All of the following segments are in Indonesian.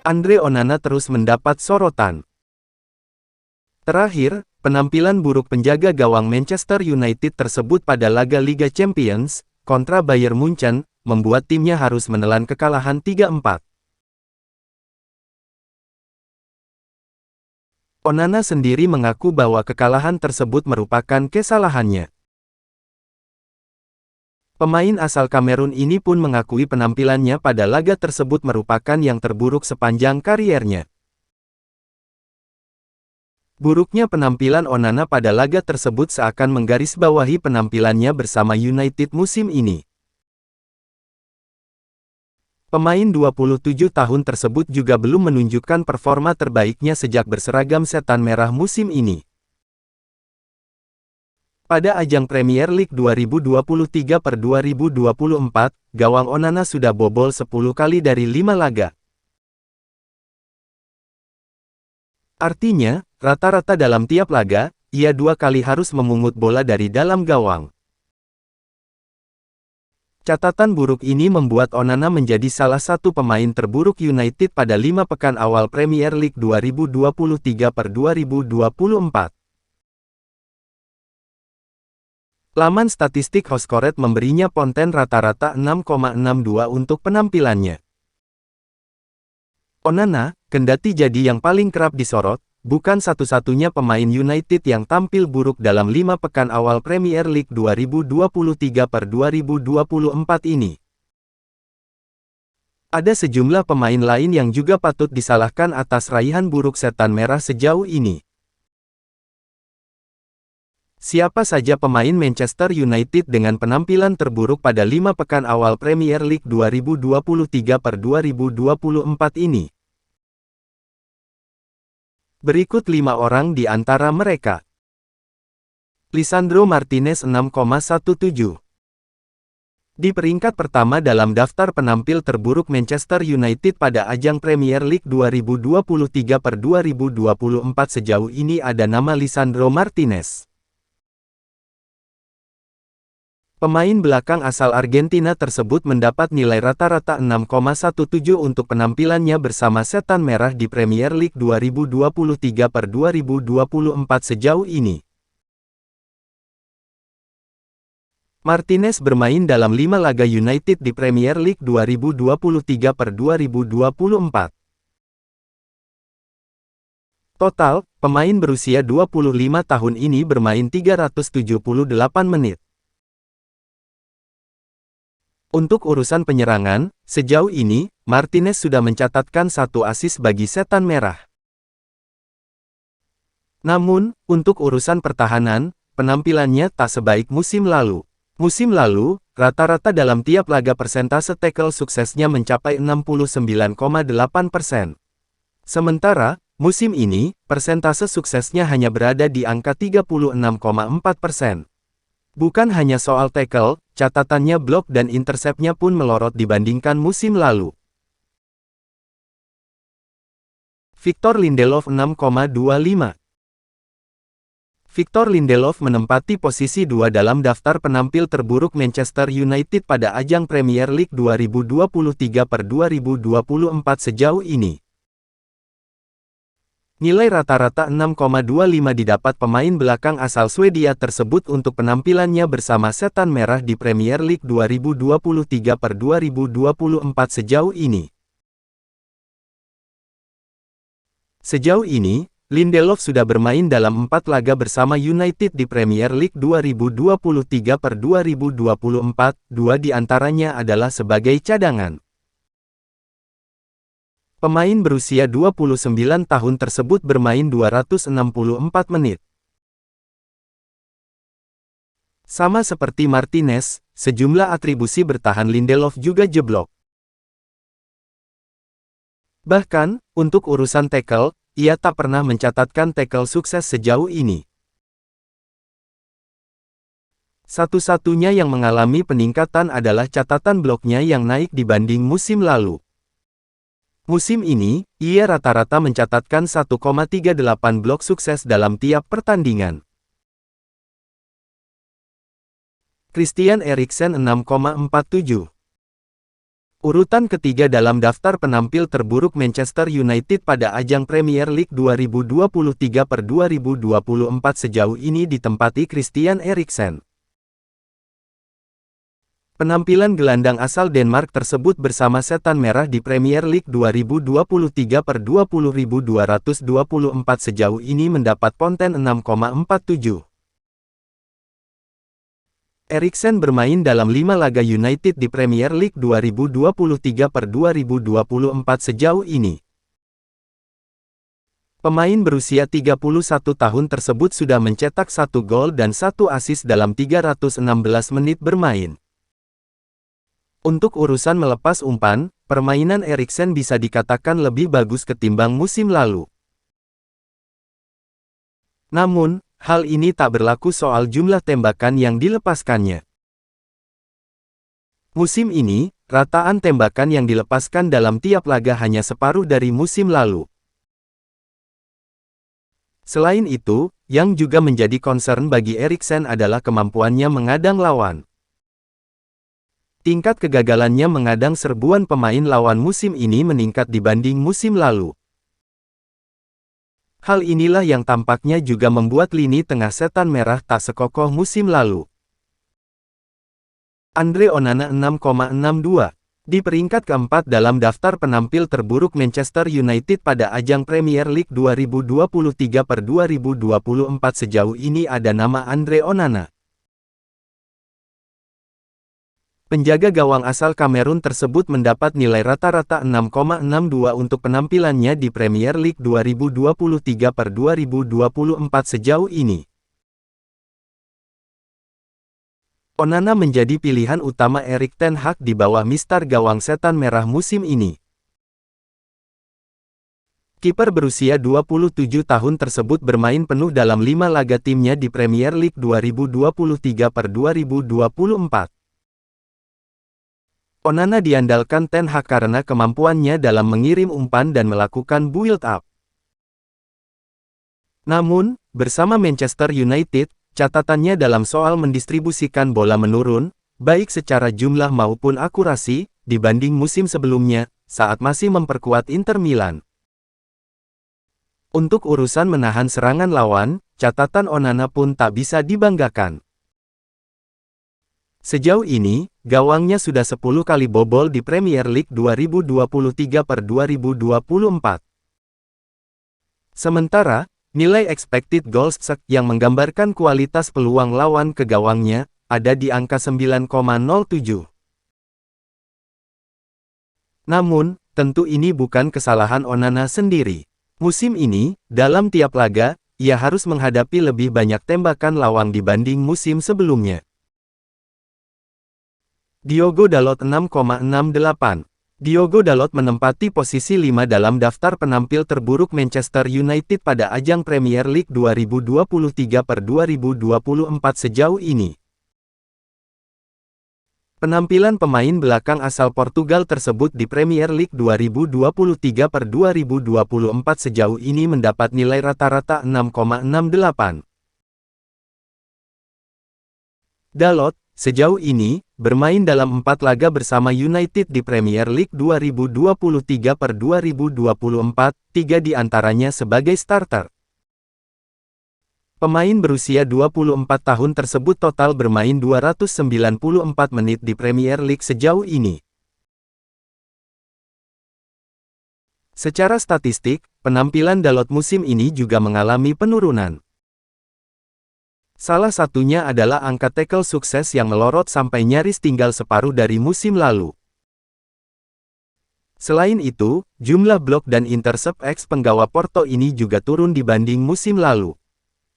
Andre Onana terus mendapat sorotan. Terakhir, penampilan buruk penjaga gawang Manchester United tersebut pada laga Liga Champions kontra Bayern Munchen membuat timnya harus menelan kekalahan 3-4. Onana sendiri mengaku bahwa kekalahan tersebut merupakan kesalahannya. Pemain asal Kamerun ini pun mengakui penampilannya pada laga tersebut merupakan yang terburuk sepanjang kariernya. Buruknya penampilan Onana pada laga tersebut seakan menggarisbawahi penampilannya bersama United musim ini. Pemain 27 tahun tersebut juga belum menunjukkan performa terbaiknya sejak berseragam setan merah musim ini. Pada ajang Premier League 2023/2024, gawang Onana sudah bobol 10 kali dari 5 laga. Artinya, rata-rata dalam tiap laga, ia 2 kali harus memungut bola dari dalam gawang. Catatan buruk ini membuat Onana menjadi salah satu pemain terburuk United pada 5 pekan awal Premier League 2023/2024. Laman statistik HotScored memberinya ponten rata-rata 6,62 untuk penampilannya. Onana, kendati jadi yang paling kerap disorot, bukan satu-satunya pemain United yang tampil buruk dalam 5 pekan awal Premier League 2023/2024 ini. Ada sejumlah pemain lain yang juga patut disalahkan atas raihan buruk setan merah sejauh ini. Siapa saja pemain Manchester United dengan penampilan terburuk pada 5 pekan awal Premier League 2023/2024 ini? Berikut 5 orang di antara mereka. Lisandro Martinez 6,17. Di peringkat pertama dalam daftar penampil terburuk Manchester United pada ajang Premier League 2023/2024 sejauh ini ada nama Lisandro Martinez. Pemain belakang asal Argentina tersebut mendapat nilai rata-rata 6,17 untuk penampilannya bersama setan merah di Premier League 2023/2024 sejauh ini. Martinez bermain dalam 5 laga United di Premier League 2023/2024. Total, pemain berusia 25 tahun ini bermain 378 menit. Untuk urusan penyerangan, sejauh ini, Martinez sudah mencatatkan 1 assist bagi setan merah. Namun, untuk urusan pertahanan, penampilannya tak sebaik musim lalu. Musim lalu, rata-rata dalam tiap laga persentase tackle suksesnya mencapai 69,8%. Sementara, musim ini, persentase suksesnya hanya berada di angka 36,4%. Bukan hanya soal tackle, catatannya blok dan interceptnya pun melorot dibandingkan musim lalu. Victor Lindelof 6,25. Victor Lindelof menempati posisi 2 dalam daftar penampil terburuk Manchester United pada ajang Premier League 2023/2024 sejauh ini. Nilai rata-rata 6,25 didapat pemain belakang asal Swedia tersebut untuk penampilannya bersama setan merah di Premier League 2023/2024 sejauh ini. Sejauh ini, Lindelof sudah bermain dalam 4 laga bersama United di Premier League 2023/2024, 2 di antaranya adalah sebagai cadangan. Pemain berusia 29 tahun tersebut bermain 264 menit. Sama seperti Martinez, sejumlah atribusi bertahan Lindelof juga jeblok. Bahkan, untuk urusan tackle, ia tak pernah mencatatkan tackle sukses sejauh ini. Satu-satunya yang mengalami peningkatan adalah catatan bloknya yang naik dibanding musim lalu. Musim ini, ia rata-rata mencatatkan 1,38 blok sukses dalam tiap pertandingan. Christian Eriksen 6,47. Urutan ketiga dalam daftar penampil terburuk Manchester United pada ajang Premier League 2023/2024 sejauh ini ditempati Christian Eriksen. Penampilan gelandang asal Denmark tersebut bersama Setan Merah di Premier League 2023/2024 sejauh ini mendapat konten 6,47. Eriksen bermain dalam 5 laga United di Premier League 2023/2024 sejauh ini. Pemain berusia 31 tahun tersebut sudah mencetak 1 gol dan 1 assist dalam 316 menit bermain. Untuk urusan melepas umpan, permainan Eriksen bisa dikatakan lebih bagus ketimbang musim lalu. Namun, hal ini tak berlaku soal jumlah tembakan yang dilepaskannya. Musim ini, rataan tembakan yang dilepaskan dalam tiap laga hanya separuh dari musim lalu. Selain itu, yang juga menjadi concern bagi Eriksen adalah kemampuannya mengadang lawan. Tingkat kegagalannya mengadang serbuan pemain lawan musim ini meningkat dibanding musim lalu. Hal inilah yang tampaknya juga membuat lini tengah Setan Merah tak sekokoh musim lalu. Andre Onana 6,62. Di peringkat keempat dalam daftar penampil terburuk Manchester United pada ajang Premier League 2023/2024 sejauh ini ada nama Andre Onana. Penjaga gawang asal Kamerun tersebut mendapat nilai rata-rata 6,62 untuk penampilannya di Premier League 2023/2024 sejauh ini. Onana menjadi pilihan utama Erik ten Hag di bawah mistar gawang Setan Merah musim ini. Kiper berusia 27 tahun tersebut bermain penuh dalam 5 laga timnya di Premier League 2023/2024. Onana diandalkan ten Hag karena kemampuannya dalam mengirim umpan dan melakukan build-up. Namun, bersama Manchester United, catatannya dalam soal mendistribusikan bola menurun, baik secara jumlah maupun akurasi, dibanding musim sebelumnya, saat masih memperkuat Inter Milan. Untuk urusan menahan serangan lawan, catatan Onana pun tak bisa dibanggakan. Sejauh ini, gawangnya sudah 10 kali bobol di Premier League 2023/2024. Sementara, nilai expected goals yang menggambarkan kualitas peluang lawan ke gawangnya, ada di angka 9,07. Namun, tentu ini bukan kesalahan Onana sendiri. Musim ini, dalam tiap laga, ia harus menghadapi lebih banyak tembakan lawang dibanding musim sebelumnya. Diogo Dalot 6,68. Diogo Dalot menempati posisi 5 dalam daftar penampil terburuk Manchester United pada ajang Premier League 2023/2024 sejauh ini. Penampilan pemain belakang asal Portugal tersebut di Premier League 2023/2024 sejauh ini mendapat nilai rata-rata 6,68. Dalot, sejauh ini, bermain dalam 4 laga bersama United di Premier League 2023/2024, 3 di antaranya sebagai starter. Pemain berusia 24 tahun tersebut total bermain 294 menit di Premier League sejauh ini. Secara statistik, penampilan Dalot musim ini juga mengalami penurunan. Salah satunya adalah angka tackle sukses yang melorot sampai nyaris tinggal separuh dari musim lalu. Selain itu, jumlah blok dan intercept ex penggawa Porto ini juga turun dibanding musim lalu.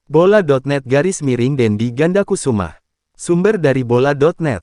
Bola.net _Dendi Gandakusuma. Sumber dari Bola.net.